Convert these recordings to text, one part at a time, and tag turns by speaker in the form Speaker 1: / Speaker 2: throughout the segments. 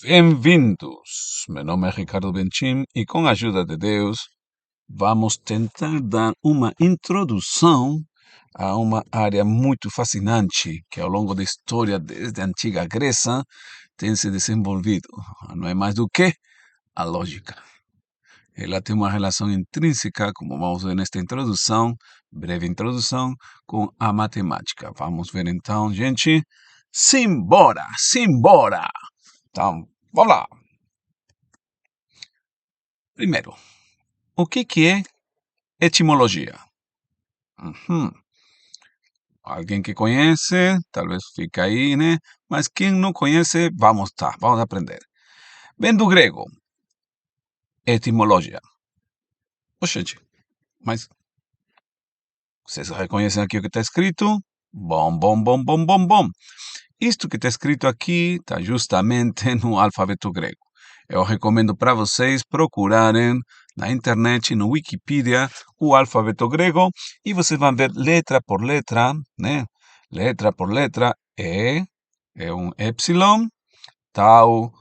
Speaker 1: Bem-vindos! Meu nome é Ricardo Benchim e, com a ajuda de Deus, vamos tentar dar uma introdução a uma área muito fascinante que, ao longo da história, desde a antiga Grécia, tem se desenvolvido. Não é mais do que a lógica. Ela tem uma relação intrínseca, como vamos ver nesta introdução, breve introdução, com a matemática. Vamos ver então, gente. Simbora! Simbora! Então, vamos lá! Primeiro, o que é etimologia? Alguém que conhece, talvez fica aí, né? Mas quem não conhece, vamos aprender. Vem do grego, etimologia. Oxente, mas vocês reconhecem aqui o que está escrito? Bom, bom, bom, bom, bom, bom. Isto que está escrito aqui está justamente no alfabeto grego. Eu recomendo para vocês procurarem na internet, no Wikipedia, o alfabeto grego e vocês vão ver letra por letra, né? Letra por letra, é um epsilon, tau,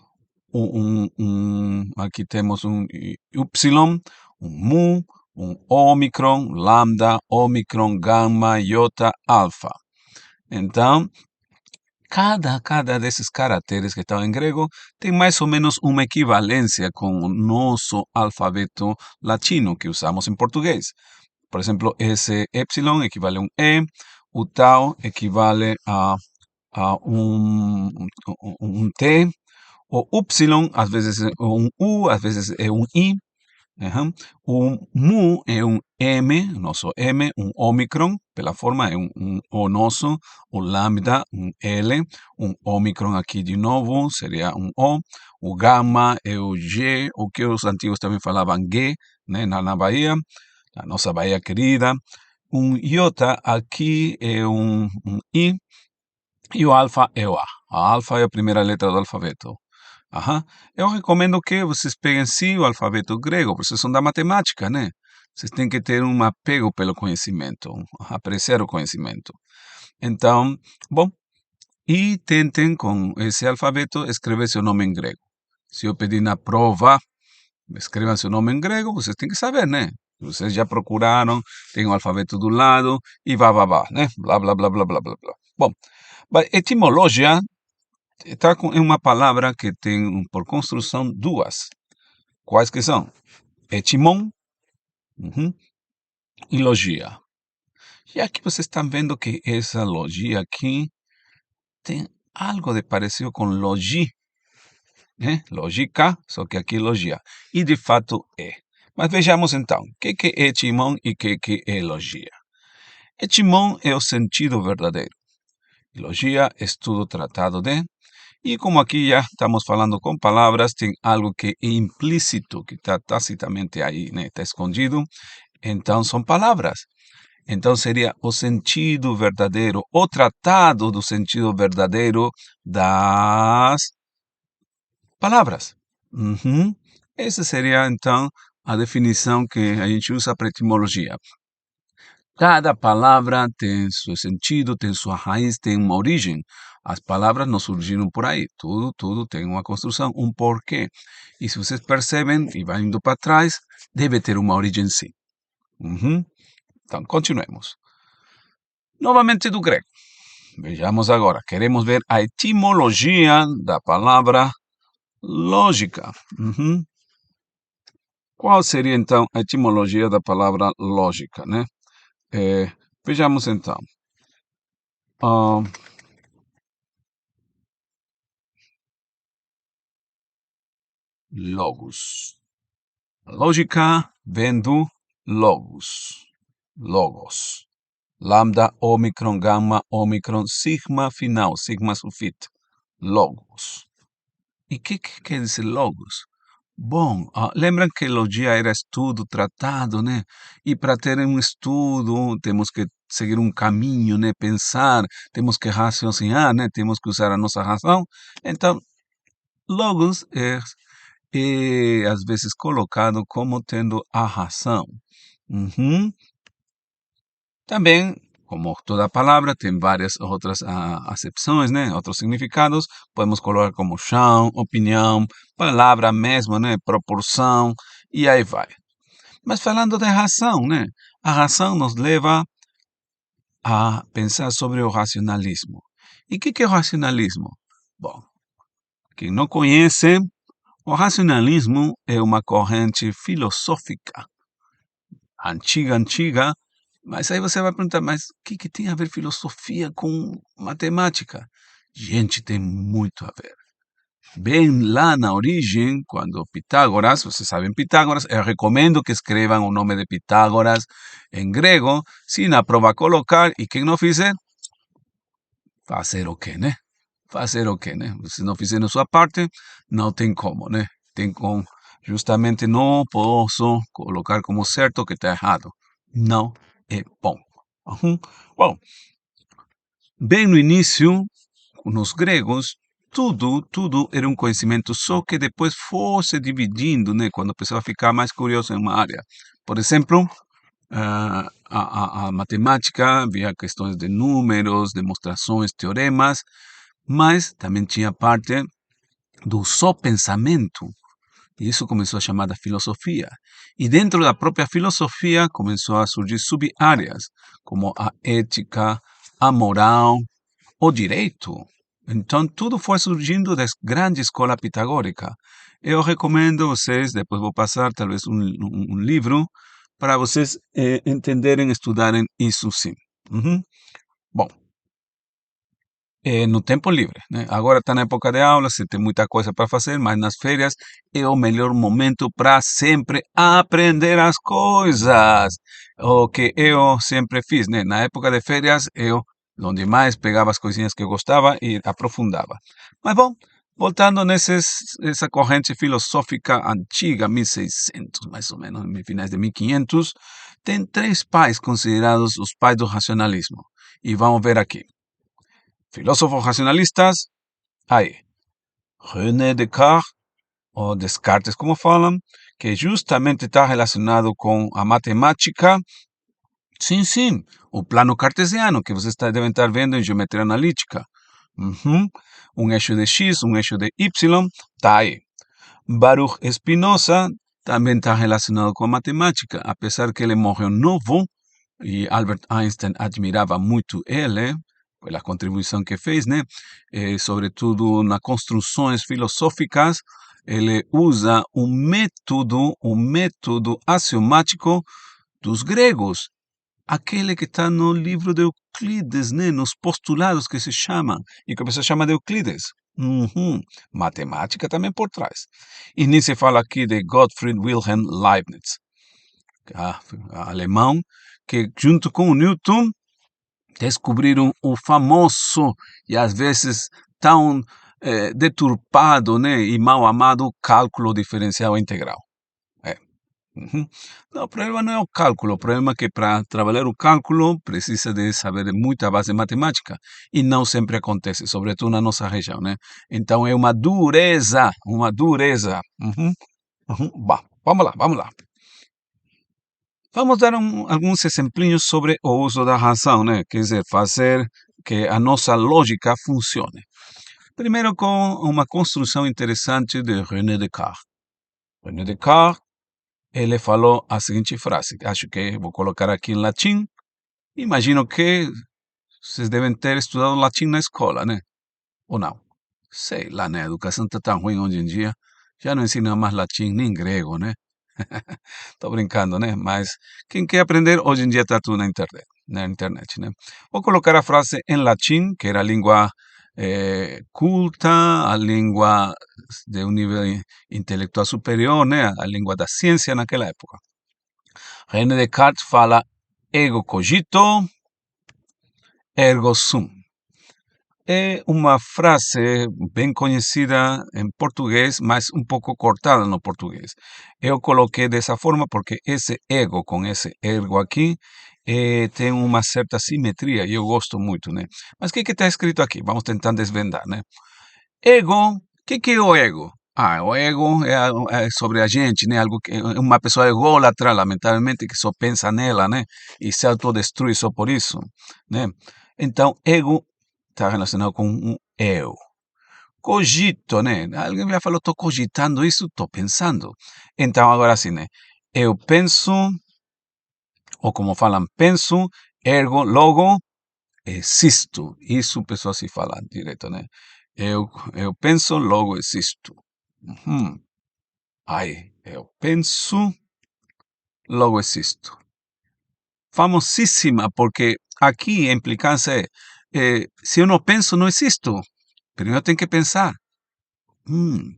Speaker 1: aqui temos um y, um mu, um ômicron, lambda, ômicron, gama, iota, alfa. Então, cada desses caracteres que estão em grego tem mais ou menos uma equivalência com o nosso alfabeto latino que usamos em português. Por exemplo, esse epsilon equivale a um E, o tau equivale a um T, o y às vezes é um U, às vezes é um I. O mu é um M, nosso M, um ômicron, pela forma é O nosso, o lambda, um L, um ômicron aqui de novo, seria um o gama é o G, o que os antigos também falavam G, né, na Bahia, a nossa Bahia querida. Um iota aqui é um I, e o alfa é o A. A alfa é a primeira letra do alfabeto. Eu recomendo que vocês peguem sim o alfabeto grego, porque vocês são da matemática, né? Vocês têm que ter um apego pelo conhecimento, apreciar o conhecimento. Então, bom, e tentem com esse alfabeto escrever seu nome em grego. Se eu pedir na prova, escrevam seu nome em grego, vocês têm que saber, né? Vocês já procuraram, tem o alfabeto do lado e vá, né? Blá, blá, blá, blá, blá, blá, blá. Bom, etimologia é uma palavra que tem por construção duas. Quais que são? Etimon e logia. E aqui vocês estão vendo que essa logia aqui tem algo de parecido com logi, né? Lógica, só que aqui logia. E de fato é. Mas vejamos então, o que é etimon e o que é logia? Etimon é o sentido verdadeiro. E logia é estudo tratado de. E como aqui já estamos falando com palavras, tem algo que é implícito, que está tacitamente aí, né? Está escondido. Então, são palavras. Então, seria o sentido verdadeiro, o tratado do sentido verdadeiro das palavras. Essa seria, então, a definição que a gente usa para etimologia. Cada palavra tem seu sentido, tem sua raiz, tem uma origem. As palavras não surgiram por aí. Tudo tem uma construção, um porquê. E se vocês percebem e vai indo para trás, deve ter uma origem sim. Então, continuemos. Novamente do grego. Vejamos agora. Queremos ver a etimologia da palavra lógica. Qual seria, então, a etimologia da palavra lógica, né? Vejamos, então. Logos. Lógica vem do logos. Lambda, ômicron, gama, ômicron, sigma final, sigma sulfite. Logos. E o que quer dizer logos? Bom, lembram que logia era estudo, tratado, né? E para ter um estudo, temos que seguir um caminho, né? Pensar, temos que raciocinar, né? Temos que usar a nossa razão. Então, logos é às vezes colocado como tendo a razão. Também como toda palavra, tem várias outras acepções, né? Outros significados. Podemos colocar como chão, opinião, palavra mesmo, né? Proporção, e aí vai. Mas falando de razão, né? A razão nos leva a pensar sobre o racionalismo. E o que é o racionalismo? Bom, quem não conhece, o racionalismo é uma corrente filosófica antiga, mas aí você vai perguntar, mas o que tem a ver filosofia com matemática? Gente, tem muito a ver. Bem lá na origem, quando Pitágoras, vocês sabem Pitágoras, eu recomendo que escrevam o nome de Pitágoras em grego, se na prova colocar, e quem não fizer, fazer o quê, né? Fazer o quê, né? Se não fizer a sua parte, não tem como, né? Tem como, justamente não posso colocar como certo que está errado. Não é bom. Bom, bem no início, nos gregos, tudo era um conhecimento, só que depois foi se dividindo, né? Quando a pessoa ficar mais curiosa em uma área. Por exemplo, a matemática, havia questões de números, demonstrações, teoremas, mas também tinha parte do só pensamento. E isso começou a chamar da filosofia. E dentro da própria filosofia começou a surgir sub-áreas, como a ética, a moral, o direito. Então, tudo foi surgindo da grande escola pitagórica. Eu recomendo vocês, depois vou passar talvez um livro, para vocês entenderem, estudarem isso sim. Bom, no tempo livre, né? Agora está na época de aula, você tem muita coisa para fazer, mas nas férias é o melhor momento para sempre aprender as coisas. O que eu sempre fiz, né? Na época de férias, eu, onde mais, pegava as coisinhas que eu gostava e aprofundava. Mas bom, voltando nessa corrente filosófica antiga, 1600 mais ou menos, finais de 1500, tem três pais considerados os pais do racionalismo. E vamos ver aqui. Filósofos racionalistas, hay René Descartes, ou Descartes como falam, que justamente está relacionado com a matemática. Sim, o plano cartesiano, que vocês devem estar vendo em geometria analítica. Um eixo de X, um eixo de Y, está aí. Baruch Spinoza também está relacionado com a matemática, apesar que ele morreu novo, e Albert Einstein admirava muito ele, pela contribuição que fez, né? Sobretudo nas construções filosóficas, ele usa um método axiomático dos gregos, aquele que está no livro de Euclides, né? Nos postulados que se chamam, e que a pessoa chama de Euclides. Matemática também por trás. E nem se fala aqui de Gottfried Wilhelm Leibniz, alemão, que junto com o Newton descobriram o famoso e às vezes tão deturpado, né, e mal amado cálculo diferencial integral. Não, o problema não é o cálculo, o problema é que para trabalhar o cálculo precisa de saber muita base matemática e não sempre acontece, sobretudo na nossa região, né? Então é uma dureza, uma dureza. Bah, vamos lá. Vamos dar alguns exemplinhos sobre o uso da razão, né? Quer dizer, fazer que a nossa lógica funcione. Primeiro com uma construção interessante de René Descartes. René Descartes, ele falou a seguinte frase, acho que vou colocar aqui em latim. Imagino que vocês devem ter estudado latim na escola, né? Ou não? Sei lá, né? A educação está tão ruim hoje em dia, já não ensina mais latim nem grego, né? Tô brincando, né? Mas quem quer aprender, hoje em dia está tudo na internet, né? Vou colocar a frase em latim, que era a língua culta, a língua de um nível intelectual superior, né? A língua da ciência naquela época. René Descartes fala ego cogito, ergo sum. É uma frase bem conhecida em português, mas um pouco cortada no português. Eu coloquei dessa forma porque esse ego com esse ergo aqui tem uma certa simetria e eu gosto muito, né? Mas o que está escrito aqui? Vamos tentar desvendar, né? Ego, o que é o ego? O ego é sobre a gente, né? Algo que uma pessoa ególatra, lamentavelmente, que só pensa nela, né? E se autodestrui só por isso, né? Então, ego está relacionado com um eu. Cogito, né? Alguém já falou, estou cogitando isso, estou pensando. Então, agora sim, né? Eu penso, ou como falam, penso, ergo, logo, existo. Isso pessoal se fala direto, né? Eu penso, logo existo. Uhum. Aí, eu penso, logo existo. Famosíssima, porque aqui a implicância é, se eu não penso, não existo. Primeiro tem que pensar. Hum,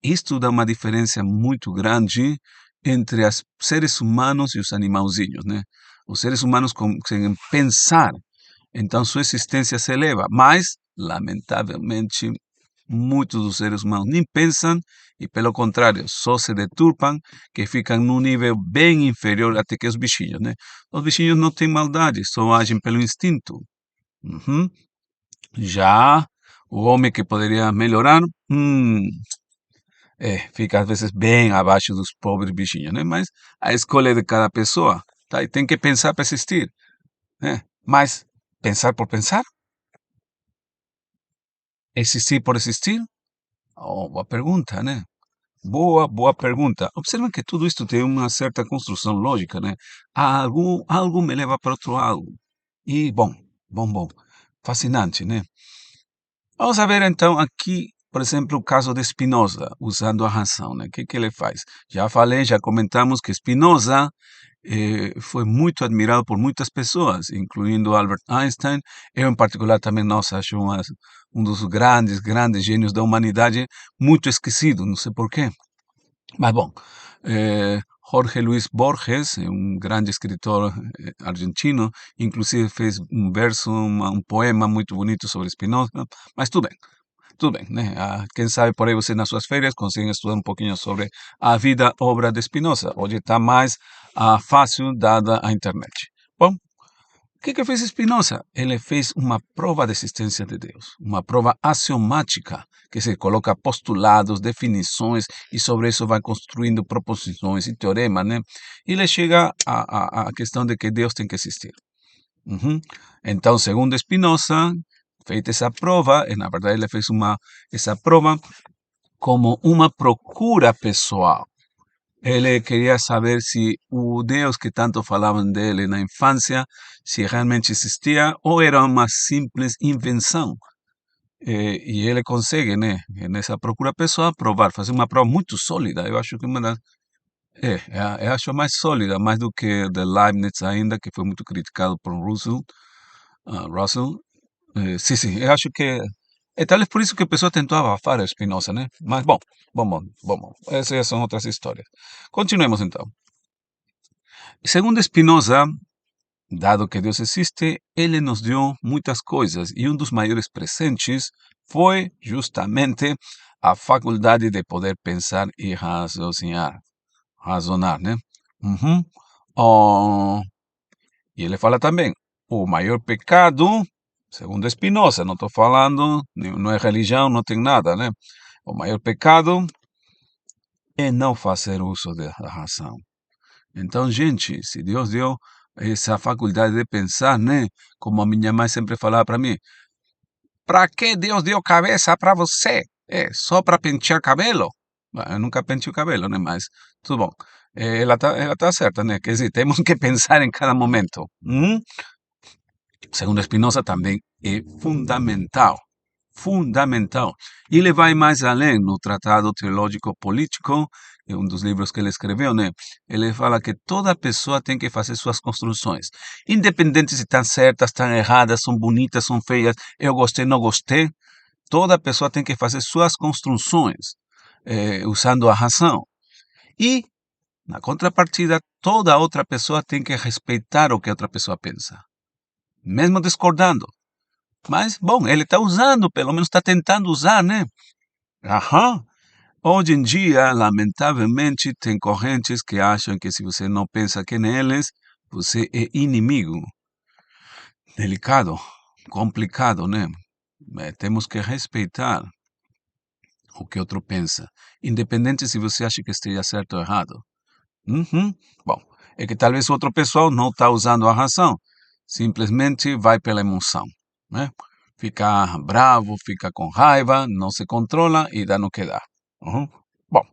Speaker 1: Isto dá uma diferença muito grande entre os seres humanos e os animalzinhos, né? Os seres humanos conseguem pensar, então sua existência se eleva, mas, lamentavelmente, muitos dos seres humanos nem pensam e, pelo contrário, só se deturpam, que ficam num nível bem inferior até que os bichinhos, né? Os bichinhos não têm maldade, só agem pelo instinto. Uhum. Já o homem que poderia melhorar, fica às vezes bem abaixo dos pobres bichinhos, né? Mas a escolha é de cada pessoa, tá? E tem que pensar para existir, né? Mas pensar por pensar, existir por existir, oh, boa pergunta, né? Boa pergunta. Observa que tudo isto tem uma certa construção lógica, né? Algo me leva para outro algo. E, bom, fascinante, né? Vamos a ver então aqui, por exemplo, o caso de Spinoza, usando a razão, né? O que ele faz? Já falei, já comentamos que Spinoza foi muito admirado por muitas pessoas, incluindo Albert Einstein. Eu, em particular, também, nossa, acho um dos grandes gênios da humanidade, muito esquecido, não sei por quê. Mas bom, Jorge Luis Borges, um grande escritor argentino, inclusive fez um verso, um poema muito bonito sobre Spinoza, mas tudo bem, né? Quem sabe por aí você nas suas férias consegue estudar um pouquinho sobre a vida, obra de Spinoza. Hoje está mais fácil dada a internet. Bom, o que fez Spinoza? Ele fez uma prova de existência de Deus, uma prova axiomática, que se coloca postulados, definições, e sobre isso vai construindo proposições e teoremas, né? E ele chega à questão de que Deus tem que existir. Uhum. Então, segundo Spinoza, feita essa prova, e na verdade ele fez essa prova como uma procura pessoal. Ele queria saber se o Deus que tanto falavam dele na infância, se realmente existia ou era uma simples invenção. E ele consegue, né, nessa procura pessoal, provar, fazer uma prova muito sólida. Eu acho que uma das, eu acho mais sólida, mais do que de Leibniz ainda, que foi muito criticado por Russell. Russell. Sim, eu acho que talvez por isso que a pessoa tentou abafar a Spinoza, né? Mas bom, essas já são outras histórias. Continuemos então. Segundo Spinoza, dado que Deus existe, ele nos deu muitas coisas e um dos maiores presentes foi justamente a faculdade de poder pensar e razonar, né? Uhum. Oh, e ele fala também, o maior pecado, segundo Spinoza, não estou falando, não é religião, não tem nada, né? O maior pecado é não fazer uso da razão. Então, gente, se Deus deu essa faculdade de pensar, né? Como a minha mãe sempre falava para mim, para que Deus deu cabeça para você? Só para pentear cabelo? Eu nunca penteo cabelo, né? Mas tudo bom. Ela tá certa, né? Que sim, temos que pensar em cada momento. Segundo Spinoza, também é fundamental. E ele vai mais além no Tratado Teológico Político, é um dos livros que ele escreveu, né? Ele fala que toda pessoa tem que fazer suas construções, independente se estão certas, estão erradas, são bonitas, são feias, eu gostei, não gostei. Toda pessoa tem que fazer suas construções, usando a razão. E, na contrapartida, toda outra pessoa tem que respeitar o que a outra pessoa pensa, mesmo discordando. Mas, bom, ele está usando, pelo menos está tentando usar, né? Aham. Hoje em dia, lamentavelmente, tem correntes que acham que se você não pensa que neles, você é inimigo. Delicado, complicado, né? Temos que respeitar. o que outro pensa, independente se você acha que esteja certo ou errado. Uhum. Bom, é que talvez outro pessoal não está usando a razão, simplesmente vai pela emoção, né? Fica bravo, fica com raiva, não se controla e dá no que dá. Uhum. Bom,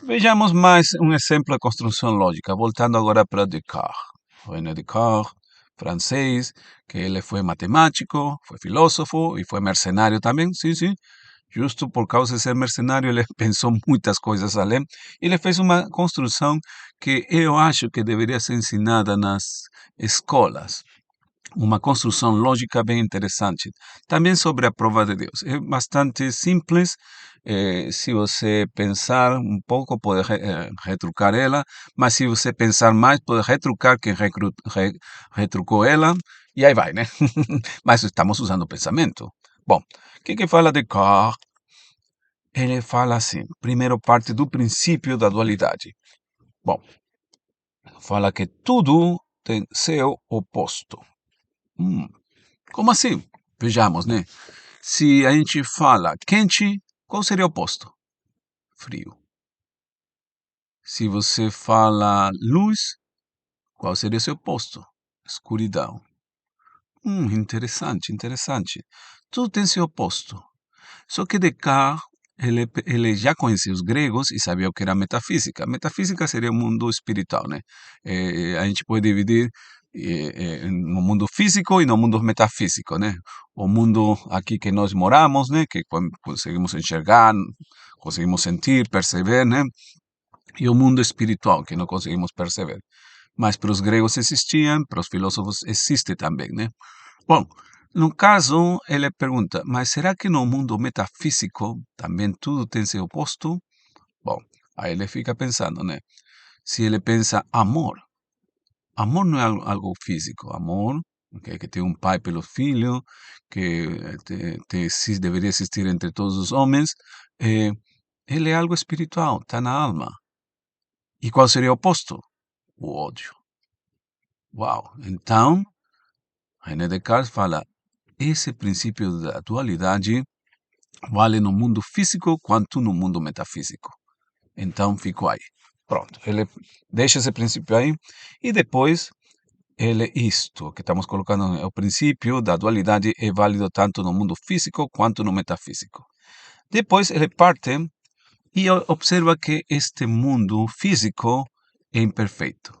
Speaker 1: vejamos mais um exemplo de construção lógica, voltando agora para Descartes. René Descartes, francês, que ele foi matemático, foi filósofo e foi mercenário também, sim, sim. Justo por causa de ser mercenário, ele pensou muitas coisas além. Ele fez uma construção que eu acho que deveria ser ensinada nas escolas. Uma construção lógica bem interessante. Também sobre a prova de Deus. É bastante simples. Se você pensar um pouco, pode retrucar ela. Mas se você pensar mais, pode retrucar quem retrucou ela. E aí vai, né? Mas estamos usando o pensamento. Bom, o que fala Descartes? Ele fala assim, primeiro parte do princípio da dualidade. Bom, fala que tudo tem seu oposto. Como assim? Vejamos, né? Se a gente fala quente, qual seria o oposto? Frio. Se você fala luz, qual seria seu oposto? Escuridão. Interessante, interessante. Tudo tem seu oposto. Só que Descartes, ele já conhecia os gregos e sabia o que era metafísica. Metafísica seria o mundo espiritual, né? A gente pode dividir no mundo físico e no mundo metafísico, né? O mundo aqui que nós moramos, né? Que conseguimos enxergar, conseguimos sentir, perceber, né? E o mundo espiritual que não conseguimos perceber. Mas para os gregos existiam, para os filósofos existe também, né? Bom, no caso, ele pergunta, mas será que no mundo metafísico também tudo tem seu oposto? Bom, aí ele fica pensando, né? Se ele pensa amor, amor não é algo físico, amor, que tem um pai pelo filho, que deveria existir entre todos os homens, eh, ele é algo espiritual, está na alma. E qual seria o oposto? O ódio. Uau! Então, René Descartes fala, esse princípio da dualidade vale no mundo físico quanto no mundo metafísico. Então, fico aí. Pronto, ele deixa esse princípio aí e depois isto que estamos colocando é o princípio da dualidade é válido tanto no mundo físico quanto no metafísico. Depois ele parte e observa que este mundo físico é imperfeito.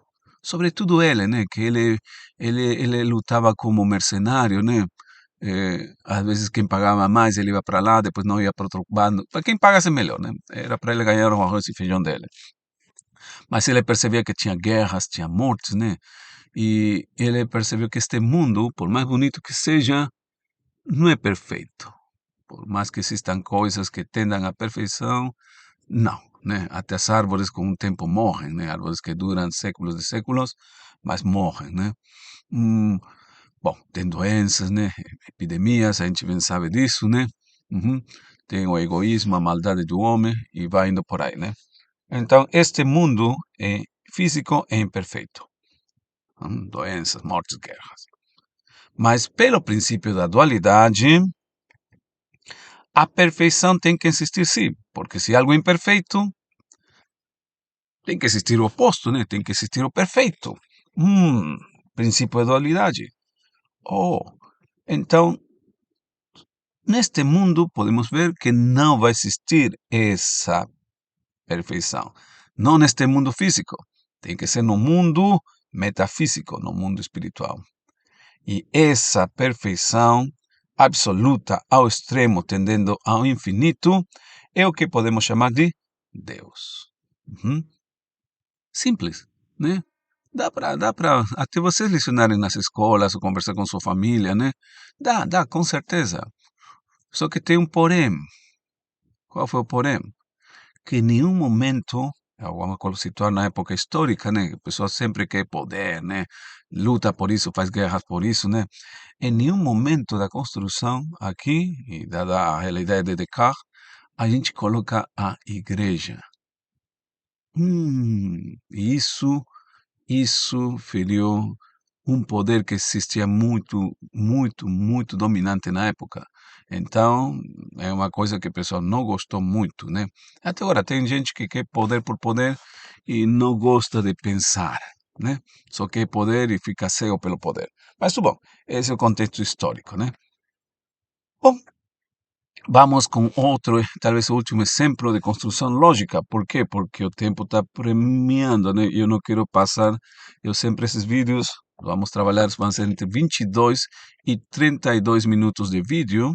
Speaker 1: Sobretudo ele, né, que ele lutava como mercenário, né? Às vezes quem pagava mais ele ia para lá, depois não ia para outro bando. Para quem pagasse melhor, né? Era para ele ganhar o arroz e feijão dele. Mas ele percebia que tinha guerras, tinha mortes, né? E ele percebeu que este mundo, por mais bonito que seja, não é perfeito. Por mais que existam coisas que tendam à perfeição, não, né? Até as árvores com o tempo morrem, né? Árvores que duram séculos de séculos, mas morrem, né? Hum, Bom, tem doenças, né? Epidemias, a gente bem sabe disso, né? Uhum. Tem o egoísmo, a maldade do homem e vai indo por aí, né? Então, este mundo físico é imperfeito. Doenças, mortes, guerras. Mas, pelo princípio da dualidade, a perfeição tem que existir sim, porque se algo é imperfeito, tem que existir o oposto, né? Tem que existir o perfeito. Princípio da dualidade. Oh, então neste mundo podemos ver que não vai existir essa perfeição. Não neste mundo físico. Tem que ser no mundo metafísico, no mundo espiritual. E essa perfeição absoluta ao extremo, tendendo ao infinito, é o que podemos chamar de Deus. Simples, né? Dá para até vocês lecionarem nas escolas ou conversar com sua família, né? Dá, com certeza. Só que tem um porém. Qual foi o porém? Que em nenhum momento, vamos situar na época histórica, né? A pessoa sempre quer poder, né? Luta por isso, faz guerras por isso, né? Em nenhum momento da construção aqui, e dada a realidade de Descartes, a gente coloca a igreja. Isso feriu um poder que existia muito, muito, muito dominante na época. Então, é uma coisa que o pessoal não gostou muito, né? Até agora, tem gente que quer poder por poder e não gosta de pensar, né? Só quer poder e fica cego pelo poder. Mas tudo bom, esse é o contexto histórico, né? Bom, vamos com outro, talvez o último exemplo de construção lógica. Por quê? Porque o tempo está premiando, né? Eu não quero passar, eu sempre esses vídeos, vamos trabalhar, vão ser entre 22 e 32 minutos de vídeo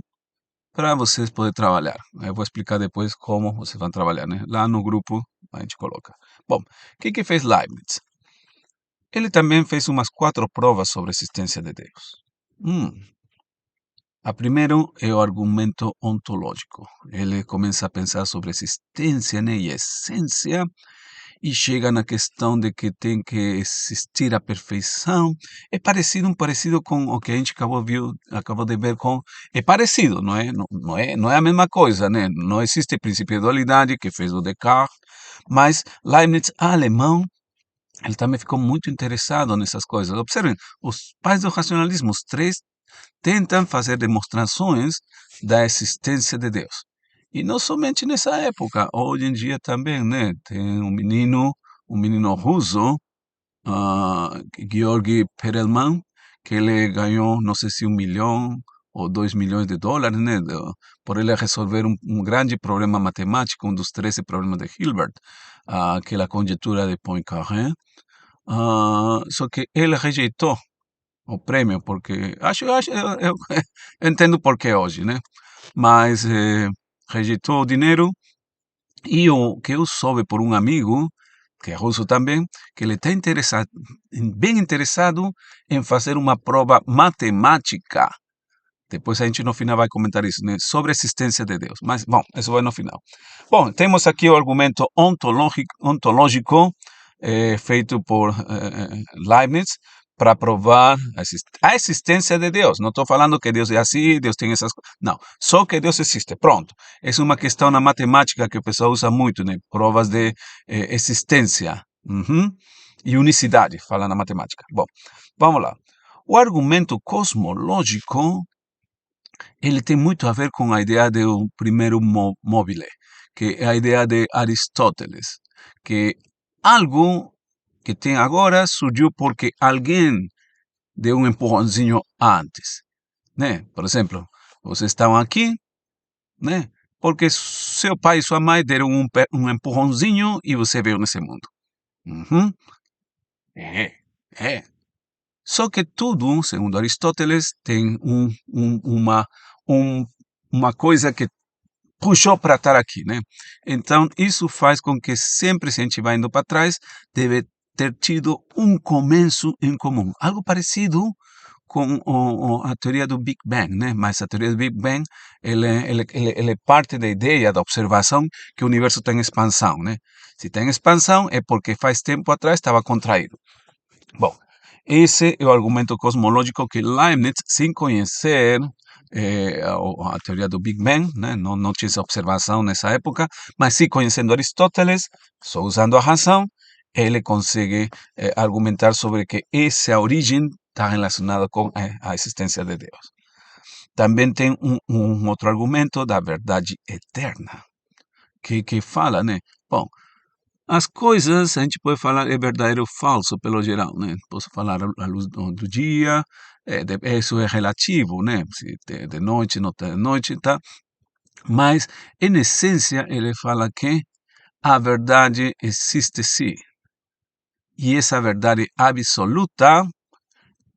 Speaker 1: para vocês poderem trabalhar. Eu vou explicar depois como vocês vão trabalhar, né? Lá no grupo a gente coloca. Bom, o que fez Leibniz? Ele também fez umas 4 provas sobre a existência de Deus. A primeiro é o argumento ontológico. Ele começa a pensar sobre a existência, né, e a essência, e chega na questão de que tem que existir a perfeição. É parecido, parecido com o que a gente acabou de ver com... É parecido, não é a mesma coisa, né? Não existe princípio de dualidade, que fez o Descartes, mas Leibniz, alemão, ele também ficou muito interessado nessas coisas. Observem, os pais do racionalismo, os três, tentam fazer demonstrações da existência de Deus. E não somente nessa época, hoje em dia também, né? Tem um menino russo, Georgi Perelman, que ele ganhou, não sei se 1 milhão ou 2 milhões de dólares, né? Por ele resolver um grande problema matemático, um dos 13 problemas de Hilbert, que é a conjectura de Poincaré. Só que ele rejeitou o prêmio, porque eu entendo por que hoje, né? Mas rejeitou o dinheiro e o que eu soube por um amigo, que é russo também, que ele está interessado, bem interessado em fazer uma prova matemática. Depois a gente no final vai comentar isso, né? Sobre a existência de Deus. Mas, bom, isso vai no final. Bom, temos aqui o argumento ontológico feito por Leibniz para provar a existência de Deus. Não estou falando que Deus é assim, Deus tem essas coisas. Não, só que Deus existe. Pronto. É uma questão na matemática que o pessoal usa muito, né? Provas de existência. Uhum. E unicidade, fala na matemática. Bom, vamos lá. O argumento cosmológico ele tem muito a ver com a ideia do primeiro mobile, que é a ideia de Aristóteles, que algo que tem agora surgiu porque alguém deu um empurrãozinho antes, né? Por exemplo, vocês estão aqui, né? Porque seu pai e sua mãe deram um empurrãozinho e você veio nesse mundo. Uhum. É, é. Só que tudo, segundo Aristóteles, tem um, uma coisa que puxou para estar aqui, né? Então, isso faz com que sempre, se a gente vai indo para trás, deve ter tido um começo em comum. Algo parecido com a teoria do Big Bang, né? Mas a teoria do Big Bang, ele parte da ideia, da observação que o universo tem expansão, né? Se tem expansão, é porque faz tempo atrás estava contraído. Bom, esse é o argumento cosmológico que Leibniz, sem conhecer a teoria do Big Bang, né? Não tinha essa observação nessa época, mas sim conhecendo Aristóteles, só usando a razão, ele consegue argumentar sobre que essa origem está relacionada com a existência de Deus. Também tem um outro argumento da verdade eterna, que fala, né? Bom, as coisas, a gente pode falar é verdadeiro ou falso, pelo geral, né? Posso falar à luz do dia, isso é relativo, né? Se de noite, não de noite, tá? Mas, em essência, ele fala que a verdade existe sim. E essa verdade absoluta,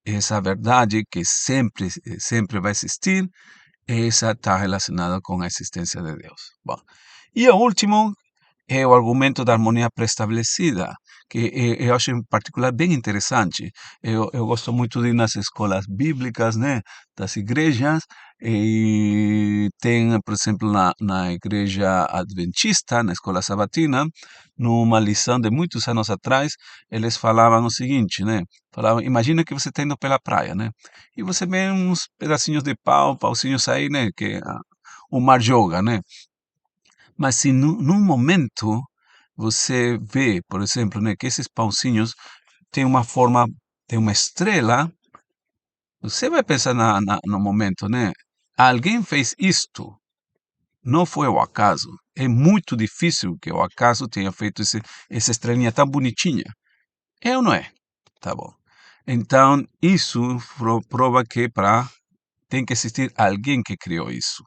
Speaker 1: essa verdade que sempre vai existir, essa está relacionada com a existência de Deus. Bom, e o último é o argumento da harmonia pré-estabelecida, que eu acho em particular bem interessante. Eu gosto muito de ir nas escolas bíblicas, né, das igrejas, e tem, por exemplo, na igreja adventista, na escola sabatina, numa lição de muitos anos atrás, eles falavam o seguinte, né, falavam, imagina que você está indo pela praia, né, e você vê uns pedacinhos de pauzinhos aí, né, que o mar joga, né, mas se num momento você vê, por exemplo, né, que esses pauzinhos têm uma forma, tem uma estrela, você vai pensar no momento, né? alguém fez isto. Não foi o acaso. É muito difícil que o acaso tenha feito essa estrelinha tão bonitinha. É ou não é? Tá bom. Então, isso prova que tem que existir alguém que criou isso.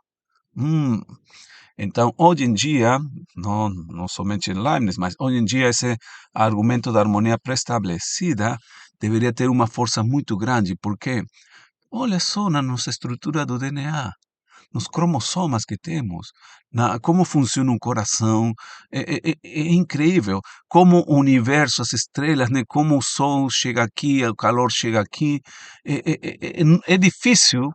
Speaker 1: Então, hoje em dia, não somente em Leibniz, mas hoje em dia esse argumento da harmonia pré-estabelecida deveria ter uma força muito grande, porque olha só na nossa estrutura do DNA, nos cromossomas que temos, como funciona um coração, é incrível como o universo, as estrelas, né, como o sol chega aqui, o calor chega aqui, é difícil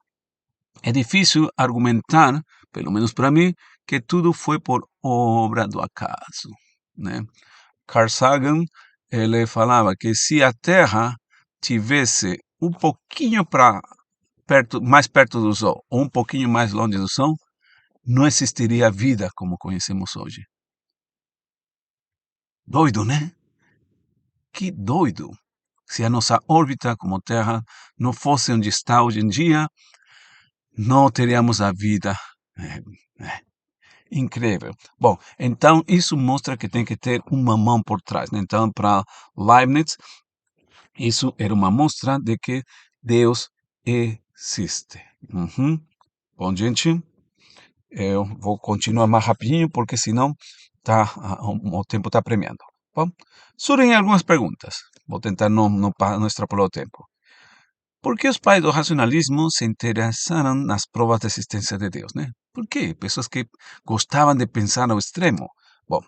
Speaker 1: argumentar, pelo menos para mim, que tudo foi por obra do acaso, né? Carl Sagan, ele falava que se a Terra tivesse um pouquinho mais perto do Sol ou um pouquinho mais longe do Sol, não existiria vida como conhecemos hoje. Doido, né? Que doido! Se a nossa órbita como Terra não fosse onde está hoje em dia, não teríamos a vida. Incrível. Bom, então isso mostra que tem que ter uma mão por trás, né? Então, para Leibniz, isso era uma mostra de que Deus existe. Bom, gente, eu vou continuar mais rapidinho, porque senão o tempo está premiando. Bom, surgem algumas perguntas. Vou tentar não extrapolar o tempo. Por que os pais do racionalismo se interessaram nas provas da existência de Deus, né? Por quê? Pessoas que gostavam de pensar ao extremo. Bom,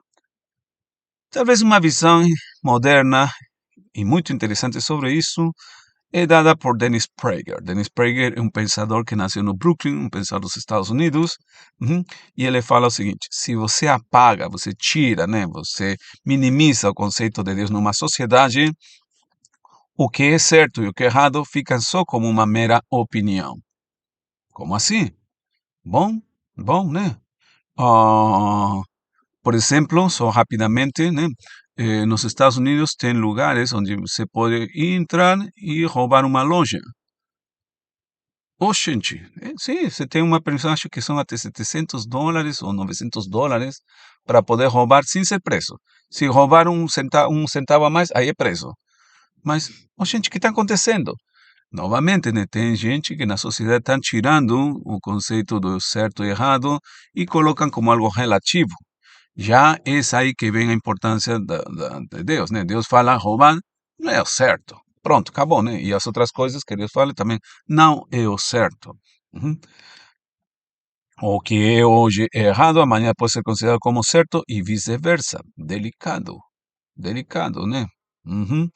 Speaker 1: talvez uma visão moderna e muito interessante sobre isso é dada por Dennis Prager. Dennis Prager é um pensador que nasceu no Brooklyn, um pensador dos Estados Unidos, e ele fala o seguinte: se você apaga, você tira, né, você minimiza o conceito de Deus numa sociedade, o que é certo e o que é errado ficam só como uma mera opinião. Como assim? Bom, bom, né? Ah, por exemplo, só rapidamente, né? Nos Estados Unidos tem lugares onde você pode entrar e roubar uma loja. Oxente, sim, você tem uma pensão, acho que são até $700 ou $900 para poder roubar sem ser preso. Se roubar um centavo a mais, aí é preso. Mas, oxente, o que está acontecendo? Novamente, né, tem gente que na sociedade está tirando o conceito do certo e errado e colocam como algo relativo. Já é aí que vem a importância de Deus, né? Deus fala, roubar não é o certo. Pronto, acabou, né? E as outras coisas que Deus fala também não é o certo. Uhum. O que é hoje errado, amanhã pode ser considerado como certo e vice-versa. Delicado, delicado, né? Uhum.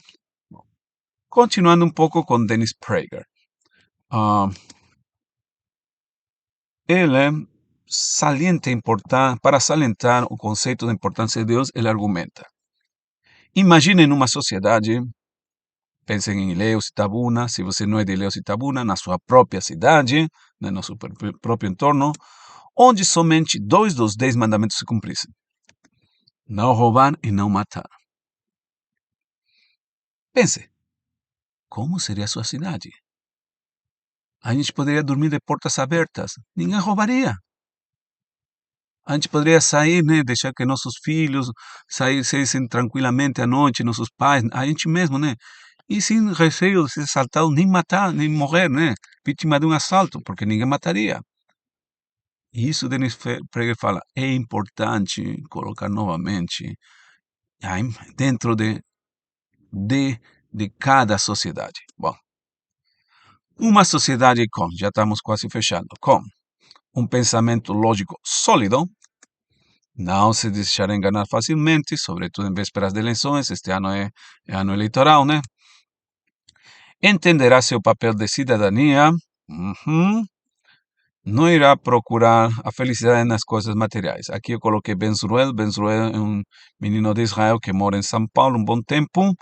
Speaker 1: Continuando um pouco com Dennis Prager. Ah, ele para salientar o conceito da importância de Deus, ele argumenta. Imaginem uma sociedade, pensem em Ilhéus e Itabuna, se você não é de Ilhéus e Itabuna, na sua própria cidade, no seu próprio entorno, onde somente 2 dos 10 mandamentos se cumprissem. Não roubar e não matar. Pense, como seria a sua cidade? A gente poderia dormir de portas abertas, ninguém roubaria. A gente poderia sair, né, deixar que nossos filhos saíssem tranquilamente à noite, nossos pais, a gente mesmo, né? E sem receio de ser assaltado, nem matar, nem morrer, né? Vítima de um assalto, porque ninguém mataria. E isso Dennis Prager fala, é importante colocar novamente dentro de cada sociedade. Bom, uma sociedade já estamos quase fechando, com um pensamento lógico sólido, não se deixará enganar facilmente, sobretudo em vésperas de eleições, este ano é ano eleitoral, né? Entenderá seu papel de cidadania, não irá procurar a felicidade nas coisas materiais. Aqui eu coloquei Ben-Zruel. Ben-Zruel é um menino de Israel que mora em São Paulo um bom tempo,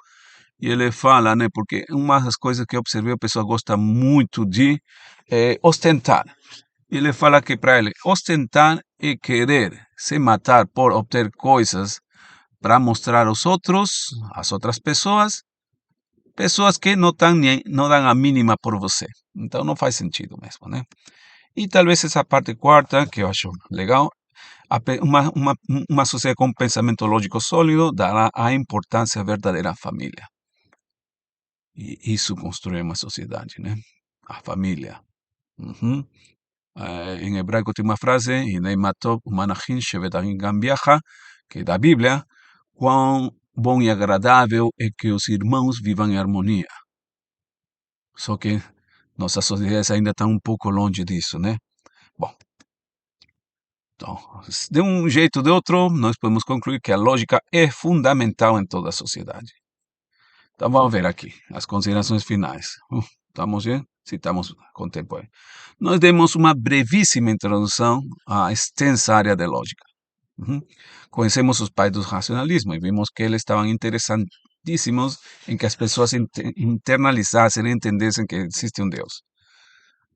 Speaker 1: e ele fala, né, porque uma das coisas que eu observei, a pessoa gosta muito de ostentar. Ele fala que para ele, ostentar é querer se matar por obter coisas para mostrar aos outros, às outras pessoas que não dão a mínima por você. Então não faz sentido mesmo, né? E talvez essa parte quarta, que eu acho legal, uma sociedade com pensamento lógico sólido dará a importância verdadeira à família. E isso constrói uma sociedade, né? A família. Uhum. Em hebraico tem uma frase, "Hinei matov umanachim shevetachim gam biachá", que é da Bíblia, quão bom e agradável é que os irmãos vivam em harmonia. Só que nossas sociedades ainda estão um pouco longe disso, né? Bom, então, de um jeito ou de outro, nós podemos concluir que a lógica é fundamental em toda a sociedade. Então vamos ver aqui as considerações finais. Estamos bem? Sim, estamos com tempo aí. Nós demos uma brevíssima introdução à extensa área de lógica. Uhum. Conhecemos os pais do racionalismo e vimos que eles estavam interessantíssimos em que as pessoas internalizassem e entendessem que existe um Deus.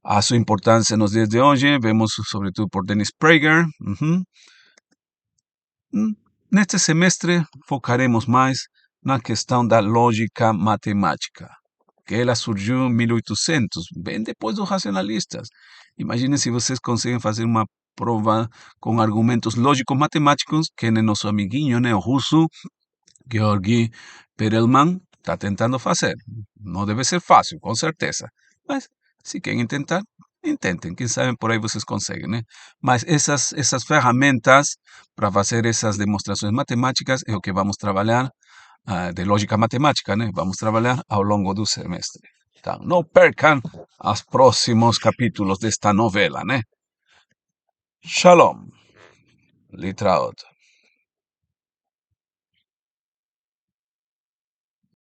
Speaker 1: A sua importância nos dias de hoje, vemos sobretudo por Dennis Prager. Uhum. Neste semestre, focaremos mais na questão da lógica matemática, que ela surgiu em 1800, bem depois dos racionalistas. Imaginem se vocês conseguem fazer uma prova com argumentos lógicos matemáticos que nosso amiguinho, né, o russo, Georgi Perelman, está tentando fazer. Não deve ser fácil, com certeza. Mas, se querem tentar, intentem. Quem sabe por aí vocês conseguem, né? Mas essas ferramentas para fazer essas demonstrações matemáticas é o que vamos trabalhar, de lógica matemática, né? Vamos trabalhar ao longo do semestre. Então, não percam os próximos capítulos desta novela, né? Shalom. Litraot.